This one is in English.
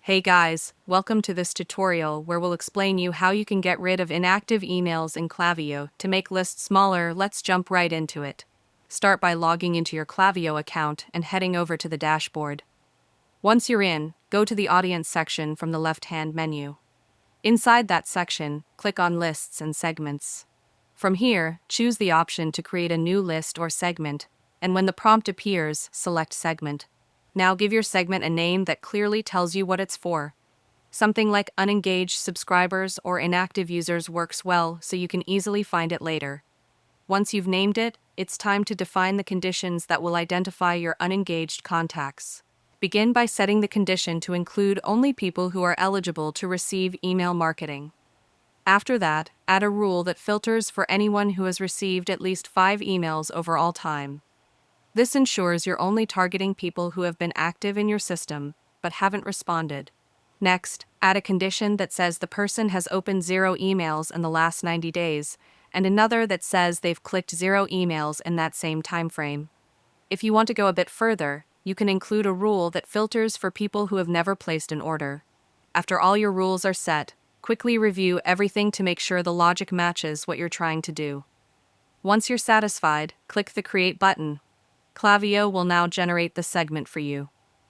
Hey guys, welcome to this tutorial where we'll explain you how you can get rid of inactive emails in Klaviyo. To make lists smaller, let's jump right into it. Start by logging into your Klaviyo account and heading over to the dashboard. Once you're in, go to the Audience section from the left-hand menu. Inside that section, click on Lists and Segments. From here, choose the option to create a new list or segment, and when the prompt appears, select Segment. Now give your segment a name that clearly tells you what it's for. Something like unengaged subscribers or inactive users works well, so you can easily find it later. Once you've named it, it's time to define the conditions that will identify your unengaged contacts. Begin by setting the condition to include only people who are eligible to receive email marketing. After that, add a rule that filters for anyone who has received at least 5 emails over all time. This ensures you're only targeting people who have been active in your system but haven't responded. Next, add a condition that says the person has opened 0 emails in the last 90 days, and another that says they've clicked 0 emails in that same time frame. If you want to go a bit further, you can include a rule that filters for people who have never placed an order. After all your rules are set, quickly review everything to make sure the logic matches what you're trying to do. Once you're satisfied, click the Create button. Klaviyo will now generate the segment for you.